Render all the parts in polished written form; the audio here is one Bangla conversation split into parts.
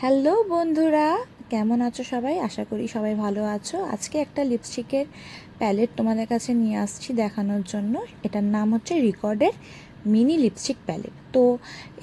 হ্যালো বন্ধুরা, কেমন আছো সবাই? আশা করি সবাই ভালো আছো। আজকে একটা লিপস্টিকের প্যালেট তোমাদের কাছে নিয়ে আসছি দেখানোর জন্য। এটার নাম হচ্ছে রিকর্ডের মিনি লিপস্টিক প্যালেট। তো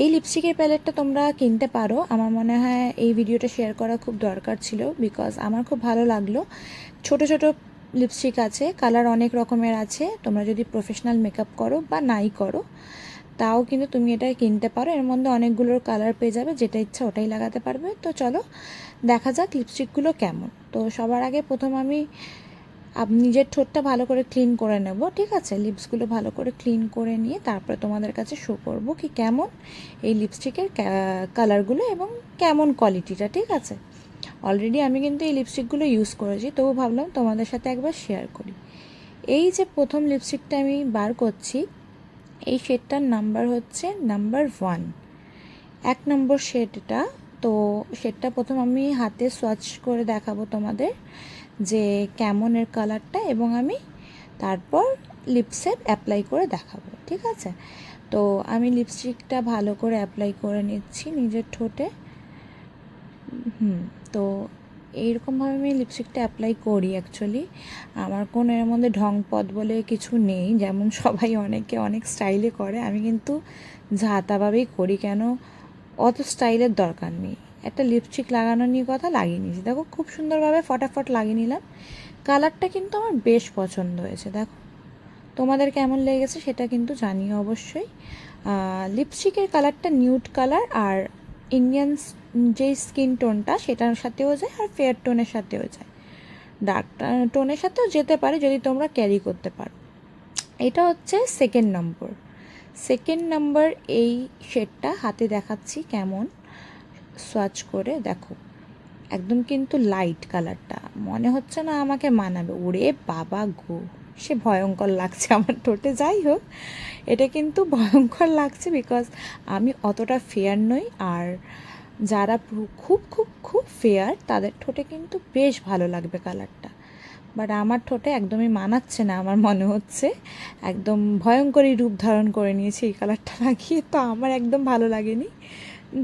এই লিপস্টিকের প্যালেটটা তোমরা কিনতে পারো। আমার মনে হয় এই ভিডিওটা শেয়ার করা খুব দরকার ছিল, বিকজ আমার খুব ভালো লাগলো। ছোট ছোট লিপস্টিক আছে, কালার অনেক রকমের আছে। তোমরা যদি প্রফেশনাল মেকআপ করো বা নাই করো, তাও কিন্তু তুমি এটা কিনতে পারো। এর মধ্যে অনেকগুলোর কালার পেয়ে যাবে, যেটা ইচ্ছা ওটাই লাগাতে পারবে। তো চলো দেখা যাক লিপস্টিকগুলো কেমন। তো সবার আগে প্রথম আমি নিজের ঠোঁটটা ভালো করে ক্লিন করে নেব, ঠিক আছে? লিপসগুলো ভালো করে ক্লিন করে নিয়ে তারপরে তোমাদের কাছে শো করব কি কেমন এই লিপস্টিকের কালারগুলো এবং কেমন কোয়ালিটিটা, ঠিক আছে? অলরেডি আমি কিন্তু এই লিপস্টিকগুলো ইউজ করেছি, তবু ভাবলাম তোমাদের সাথে একবার শেয়ার করি। এই যে প্রথম লিপস্টিকটা আমি বার করছি, এই শেডটার নাম্বার হচ্ছে নাম্বার 1, 1 নম্বর শেড এটা। তো শেডটা প্রথম আমি হাতে সোয়াচ করে দেখাবো তোমাদের যে কেমন এর কালারটা, এবং আমি তারপর লিপসে অ্যাপ্লাই করে দেখাবো, ঠিক আছে? তো আমি লিপস্টিকটা ভালো করে অ্যাপ্লাই করে নিচ্ছি নিজের ঠোঁটে। তো এইরকমভাবে আমি লিপস্টিকটা অ্যাপ্লাই করি। অ্যাকচুয়ালি আমার কোনো এর মধ্যে ঢং পদ বলে কিছু নেই, যেমন সবাই অনেকে অনেক স্টাইলে করে। আমি কিন্তু ঝাঁতাভাবেই করি, কেন অত স্টাইলের দরকার নেই। একটা লিপস্টিক লাগানো নিয়ে কথা লাগিয়ে নিয়েছি, দেখো খুব সুন্দরভাবে ফটাফট লাগিয়ে নিলাম। কালারটা কিন্তু আমার বেশ পছন্দ হয়েছে। দেখো তোমাদের কেমন লেগেছে সেটা কিন্তু জানিও অবশ্যই। লিপস্টিকের কালারটা নিউড কালার, আর ইন্ডিয়ান যে স্কিন টোনটা সেটার সাথেও যায়, আর ফেয়ার টোনের সাথেও যায়, ডার্ক টোনের সাথেও যেতে পারে যদি তোমরা ক্যারি করতে পারো। এটা হচ্ছে সেকেন্ড নাম্বার এই শেডটা হাতে দেখাচ্ছি কেমন, সোয়াচ করে দেখো। একদম কিন্তু লাইট কালারটা, মনে হচ্ছে না আমাকে মানাবে। ওরে বাবা গো, সে ভয়ঙ্কর লাগছে আমার ঠোঁটে। যাই হোক, এটা কিন্তু ভয়ঙ্কর লাগছে, বিকজ আমি অতটা ফেয়ার নই। আর যারা খুব খুব খুব ফেয়ার তাদের ঠোঁটে কিন্তু বেশ ভালো লাগবে কালারটা, বাট আমার ঠোঁটে একদমই মানাচ্ছে না আমার মনে হচ্ছে। একদম ভয়ঙ্করই রূপ ধারণ করে নিয়েছে এই কালারটা লাগিয়ে, তো আমার একদম ভালো লাগেনি।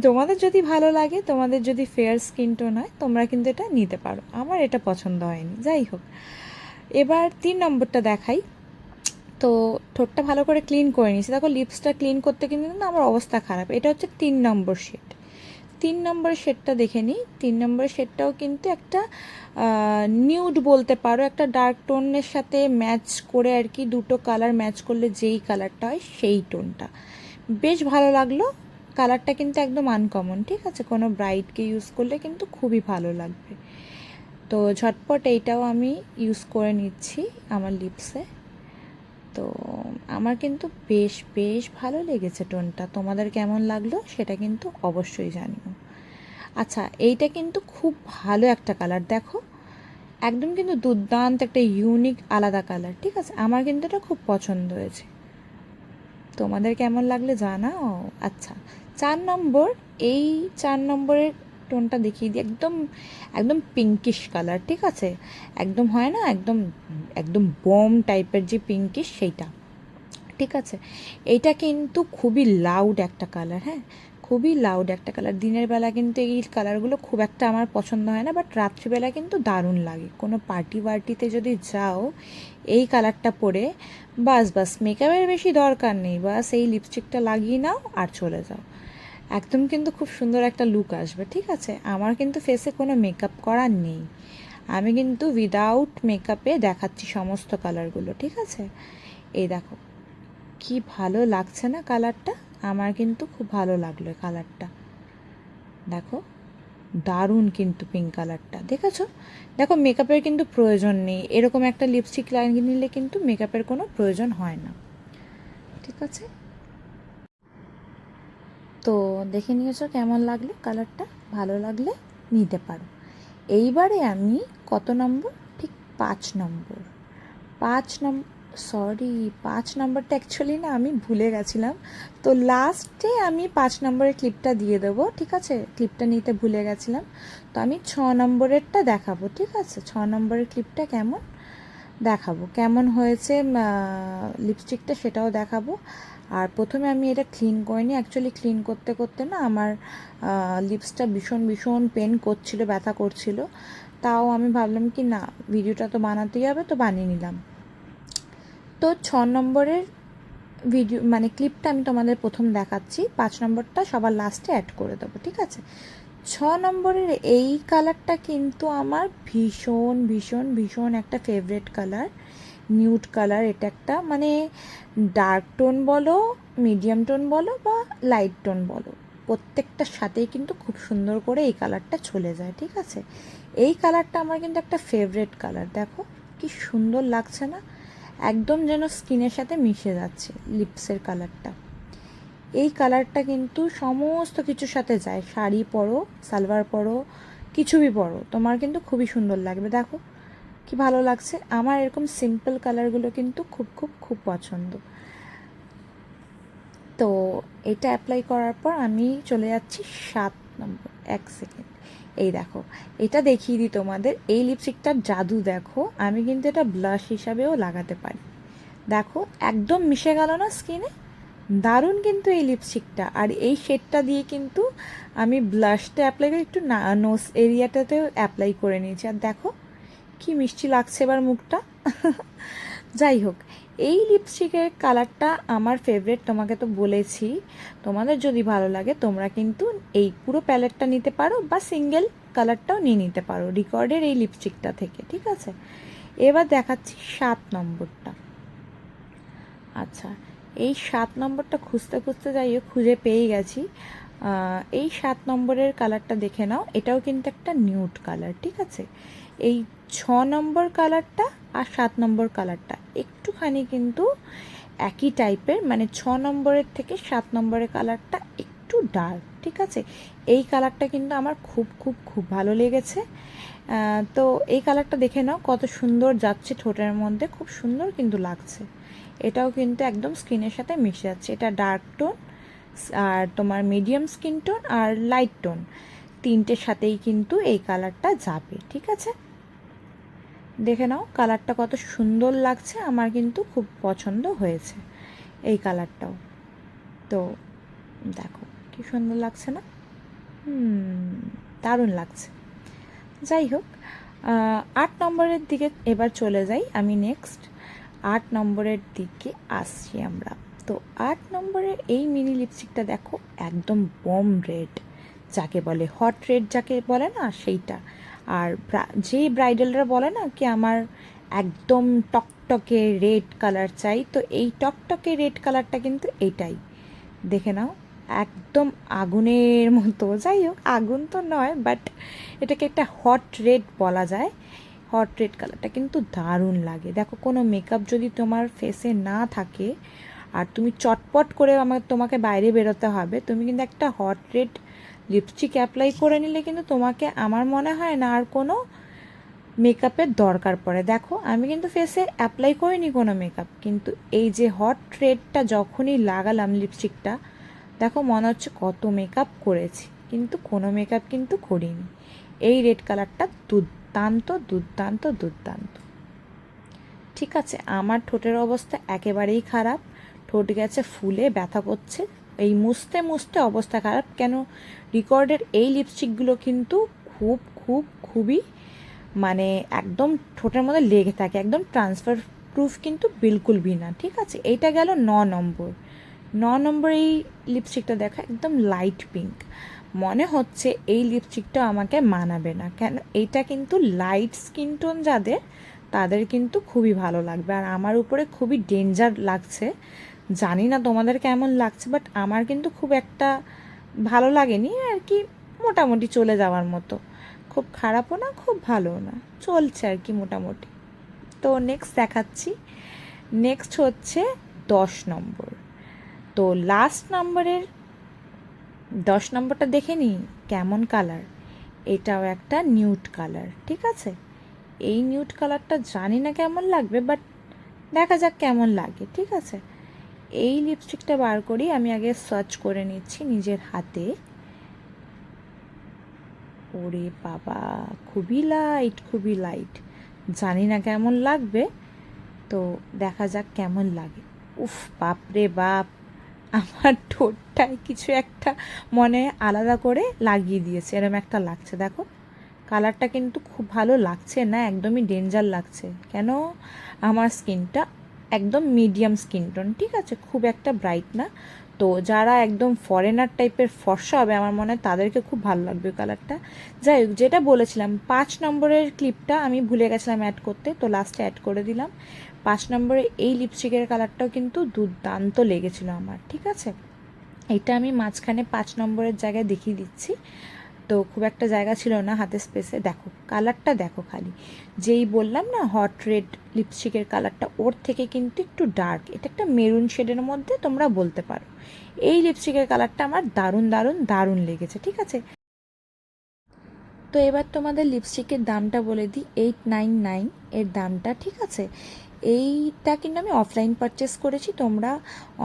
তোমাদের যদি ভালো লাগে, তোমাদের যদি ফেয়ার স্কিন টোন হয়, তোমরা কিন্তু এটা নিতে পারো। আমার এটা পছন্দ হয়নি। যাই হোক, এবার 3 নম্বরটা দেখাই। তো ঠোঁটটা ভালো করে ক্লিন করে নিয়েছি, দেখো লিপসটা ক্লিন করতে কিন্তু না আমার অবস্থা খারাপ। এটা হচ্ছে 3 নম্বর শেড। 3 নম্বর শেডটা দেখে নিই। 3 নম্বর শেডটাও কিন্তু একটা নিউড বলতে পারো, একটা ডার্ক টোনের সাথে ম্যাচ করে আর কি। দুটো কালার ম্যাচ করলে যেই কালারটা হয় সেই টোনটা বেশ ভালো লাগলো। কালারটা কিন্তু একদম আনকমন, ঠিক আছে? কোনো ব্রাইটকে ইউজ করলে কিন্তু খুবই ভালো লাগবে। তো ঝটপট এইটাও আমি ইউজ করে নিচ্ছি আমার লিপসে। তো আমার কিন্তু বেশ বেশ ভালো লেগেছে টোনটা। তোমাদের কেমন লাগলো সেটা কিন্তু অবশ্যই জানিও। আচ্ছা, এইটা কিন্তু খুব ভালো একটা কালার, দেখো একদম কিন্তু দুর্দান্ত একটা ইউনিক আলাদা কালার, ঠিক আছে? আমার কিন্তু এটা খুব পছন্দ হয়েছে। তোমাদের কেমন লাগলে জানাও। আচ্ছা, 4 নম্বর, এই 4 নম্বরের টোনটা দেখিয়ে দিই। একদম একদম পিঙ্কিশ কালার, ঠিক আছে? একদম হয় না, একদম একদম বোম টাইপের যে পিঙ্কিশ, সেইটা, ঠিক আছে? এইটা কিন্তু খুবই লাউড একটা কালার, হ্যাঁ, খুবই লাউড একটা কালার। দিনের বেলা কিন্তু এই কালারগুলো খুব একটা আমার পছন্দ হয় না, বাট রাত্রিবেলা কিন্তু দারুণ লাগে। কোনো পার্টি ওয়ার্টিতে যদি যাও এই কালারটা পরে, বাস বাস মেকআপের বেশি দরকার নেই, বাস এই লিপস্টিকটা লাগিয়ে নাও আর চলে যাও। একদম কিন্তু খুব সুন্দর একটা লুক আসবে, ঠিক আছে? আমার কিন্তু ফেসে কোনো মেকআপ করা নেই, আমি কিন্তু উইদাউট মেকআপে দেখাচ্ছি সমস্ত কালারগুলো, ঠিক আছে? এই দেখো কি ভালো লাগছে না কালারটা? আমার কিন্তু খুব ভালো লাগলো কালারটা। দেখো দারুণ কিন্তু পিঙ্ক কালারটা, দেখেছো? দেখো মেকআপের কিন্তু প্রয়োজন নেই, এরকম একটা লিপস্টিক লাগিয়ে নিলে কিন্তু মেকআপের কোনো প্রয়োজন হয় না, ঠিক আছে? তো দেখে নিয়েছো কেমন লাগলো কালারটা? ভালো লাগলে নিতে পারো। এইবারে আমি কত নম্বর, ঠিক 5 নম্বর। 5 নম্বর, সরি, 5 নম্বরটা অ্যাকচুয়ালি না আমি ভুলে গেছিলাম। তো লাস্টে আমি 5 নম্বরের ক্লিপটা দিয়ে দেবো, ঠিক আছে? ক্লিপটা নিতে ভুলে গেছিলাম। তো আমি 6 নম্বরেরটা দেখাবো, ঠিক আছে? 6 নম্বরের ক্লিপটা কেমন দেখাবো, কেমন হয়েছে লিপস্টিকটা সেটাও দেখাবো। আর প্রথমে আমি এটা ক্লিন করিনি, অ্যাকচুয়ালি ক্লিন করতে করতে না আমার লিপসটা ভীষণ ভীষণ পেন করছিল, ব্যথা করছিল। তাও আমি ভাবলাম কি না, ভিডিওটা তো বানাতেই হবে, তো বানিয়ে নিলাম। তো 6 নম্বরের ভিডিও মানে ক্লিপটা আমি তোমাদের প্রথম দেখাচ্ছি, 5 নম্বরটা সবার লাস্টে অ্যাড করে দেবো, ঠিক আছে? 6 নম্বরের এই কালারটা কিন্তু আমার ভীষণ ভীষণ ভীষণ একটা ফেভারেট কালার, নিউড কালার। এটা একটা মানে ডার্ক টোন বলো, মিডিয়াম টোন বলো বা লাইট টোন বলো, প্রত্যেকটার সাথেই কিন্তু খুব সুন্দর করে এই কালারটা চলে যায়, ঠিক আছে? এই কালারটা আমার কিন্তু একটা ফেভারেট কালার। দেখো কি সুন্দর লাগছে না, একদম যেন স্কিনের সাথে মিশে যাচ্ছে লিপসের কালারটা। এই কালারটা কিন্তু সমস্ত কিছুর সাথে যায়, শাড়ি পরো, সালোয়ার পরো, কিছুই পরো, তোমার কিন্তু খুবই সুন্দর লাগবে। দেখো কি ভালো লাগছে, আমার এরকম সিম্পল কালারগুলো কিন্তু খুব খুব খুব পছন্দ। তো এটা অ্যাপ্লাই করার পর আমি চলে যাচ্ছি 7 নম্বর। 1 সেকেন্ড, এই দেখো, এটা দেখিয়ে দিই তোমাদের, এই লিপস্টিকটার জাদু দেখো। আমি কিন্তু এটা ব্লাশ হিসাবেও লাগাতে পারি। দেখো একদম মিশে গেল না স্কিনে, দারুণ কিন্তু এই লিপস্টিকটা। আর এই শেডটা দিয়ে কিন্তু আমি ব্লাশটা অ্যাপ্লাই করে একটু নোজ এরিয়াটাতেও অ্যাপ্লাই করে নিয়েছি। আর দেখো কি মিষ্টি লাগছে এবার মুখটা। যাই হোক, এই লিপস্টিকের কালারটা আমার ফেভারিট, তোমাকে তো বলেছি। তোমাদের যদি ভালো লাগে তোমরা কিন্তু এই পুরো প্যালেটটা নিতে পারো বা সিঙ্গেল কালারটাও নিয়ে নিতে পারো রিকর্ডের এই লিপস্টিকটা থেকে, ঠিক আছে? এবার দেখাচ্ছি 7 নম্বরটা। আচ্ছা, এই 7 নম্বরটা খুঁজতে খুঁজতে যাই হোক খুঁজে পেয়ে গেছি। এই 7 নম্বরের কালারটা দেখে নাও, এটাও কিন্তু একটা নিউড কালার, ঠিক আছে? এই 6 নম্বর কালারটা আর 7 নম্বর কালারটা একটুখানি কিন্তু একই টাইপের, মানে 6 নম্বরের থেকে 7 নম্বরের কালারটা একটু ডার্ক, ঠিক আছে? এই কালারটা কিন্তু আমার খুব খুব খুব ভালো লেগেছে। তো এই কালারটা দেখে নাও কত সুন্দর যাচ্ছে ঠোঁটের মধ্যে, খুব সুন্দর কিন্তু লাগছে। এটাও কিন্তু একদম স্কিনের সাথে মিশে যাচ্ছে। এটা ডার্ক টোন আর তোমার মিডিয়াম স্কিন টোন আর লাইট টোন, তিনটের সাথেই কিন্তু এই কালারটা যাবে, ঠিক আছে? দেখে নাও কালারটা কত সুন্দর লাগছে, আমার কিন্তু খুব পছন্দ হয়েছে এই কালারটাও। তো দেখো কি সুন্দর লাগছে না, দারুণ লাগছে। যাই হোক, 8 নম্বরের দিকে এবার চলে যাই আমি। নেক্সট 8 নম্বরের দিকে আসছি আমরা। তো 8 নম্বরের এই মিনি লিপস্টিকটা দেখো, একদম বম রেড যাকে বলে, হট রেড যাকে বলে না সেইটা। আর যে ব্রাইডালরা বলে না কি আমার একদম টকটকে রেড কালার চাই, তো এই টকটকে রেড কালারটা কিন্তু এইটাই। দেখে নাও একদম আগুনের মতো, যাই হোক আগুন তো নয়, বাট এটাকে একটা হট রেড বলা যায়। হট রেড কালারটা কিন্তু দারুণ লাগে। দেখো কোনো মেকআপ যদি তোমার ফেসে না থাকে আর তুমি চটপট করে তোমাকে বাইরে বেরোতে হবে, তুমি কিন্তু একটা হট রেড লিপস্টিক অ্যাপ্লাই করে নিলে কিন্তু তোমাকে আমার মনে হয় না আর কোনো মেকআপের দরকার পড়ে। দেখো আমি কিন্তু ফেসে অ্যাপ্লাই করিনি কোনো মেকআপ, কিন্তু এই যে হট রেডটা যখনই লাগালাম লিপস্টিকটা, দেখো মনে হচ্ছে কত মেকআপ করেছি, কিন্তু কোনো মেকআপ কিন্তু করিনি। এই রেড কালারটা দুর্দান্ত দুর্দান্ত দুর্দান্ত, ঠিক আছে? আমার ঠোঁটের অবস্থা একেবারেই খারাপ, ঠোঁট গেছে ফুলে, ব্যথা করছে, এই মুছতে মুছতে অবস্থা খারাপ। কেন, রিকর্ডের এই লিপস্টিকগুলো কিন্তু খুব খুব খুবই মানে একদম ঠোঁটের মধ্যে লেগে থাকে, একদম ট্রান্সফার প্রুফ কিন্তু বিলকুল ভি না, ঠিক আছে? এইটা গেল 9 নম্বর। 9 নম্বর এই লিপস্টিকটা দেখা, একদম লাইট পিঙ্ক। মনে হচ্ছে এই লিপস্টিকটা আমাকে মানাবে না, কেন এইটা কিন্তু লাইট স্কিন টোন যাদের, তাদের কিন্তু খুবই ভালো লাগবে, আর আমার উপরে খুবই ডেঞ্জার লাগছে। জানি না তোমাদের কেমন লাগছে, বাট আমার কিন্তু খুব একটা ভালো লাগেনি আর কি, মোটামুটি চলে যাওয়ার মতো, খুব খারাপও না খুব ভালোও না, চলছে আর কি মোটামুটি। তো নেক্সট দেখাচ্ছি, নেক্সট হচ্ছে 10 নম্বর। তো লাস্ট নম্বরের 10 নম্বরটা দেখে নিই কেমন কালার। এটাও একটা নিউড কালার, ঠিক আছে? এই নিউড কালারটা জানি না কেমন লাগবে, বাট দেখা যাক কেমন লাগে, ঠিক আছে? এই লিপস্টিকটা বার করি, আমি আগে সার্চ করে নিচ্ছি নিজের হাতে। ওরে বাবা, খুবই লাইট খুবই লাইট, জানি না কেমন লাগবে, তো দেখা যাক কেমন লাগে। উফ বাপ রে বাপ, আমার ঠোঁটটায় কিছু একটা মনে আলাদা করে লাগিয়ে দিয়েছে, এরকম একটা লাগছে। দেখো কালারটা কিন্তু খুব ভালো লাগছে না, একদমই ডেঞ্জার লাগছে। কেন? আমার স্কিনটা একদম মিডিয়াম স্কিন টোন, ঠিক আছে, খুব একটা ব্রাইট না। তো যারা একদম ফরেনার টাইপের ফর্সা হবে আমার মনে হয় তাদেরকে খুব ভালো লাগবে ওই কালারটা। যাই হোক, যেটা বলেছিলাম 5 নম্বরের ক্লিপটা আমি ভুলে গেছিলাম অ্যাড করতে, তো লাস্টে অ্যাড করে দিলাম। 5 নম্বরে এই লিপস্টিকের কালারটাও কিন্তু দুর্দান্ত লেগেছিলো আমার, ঠিক আছে। এটা আমি মাঝখানে 5 নম্বরের জায়গায় দেখিয়ে দিচ্ছি, তো খুব একটা জায়গা ছিল না হাতে স্পেসে। দেখো কালারটা দেখো খালি, যেই বললাম না হট রেড লিপস্টিকের কালারটা, ওর থেকে কিন্তু একটু ডার্ক, এটা একটা মেরুন শেডের মধ্যে তোমরা বলতে পারো। এই লিপস্টিকের কালারটা আমার দারুণ দারুণ দারুণ লেগেছে, ঠিক আছে। তো এবার তোমাদের লিপস্টিকের দামটা বলে দিই, 899 এর দামটা, ঠিক আছে। এইটা কিন্তু আমি অফলাইন পারচেস করেছি, তোমরা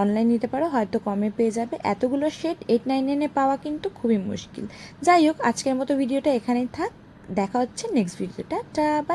অনলাইন নিতে পারো, হয়তো কমে পেয়ে যাবে। এতগুলো শেড 899-এ পাওয়া কিন্তু খুবই মুশকিল। যাই হোক, আজকের মতো ভিডিওটা এখানেই থাক, দেখা হচ্ছে নেক্সট ভিডিওটা। টা বাই।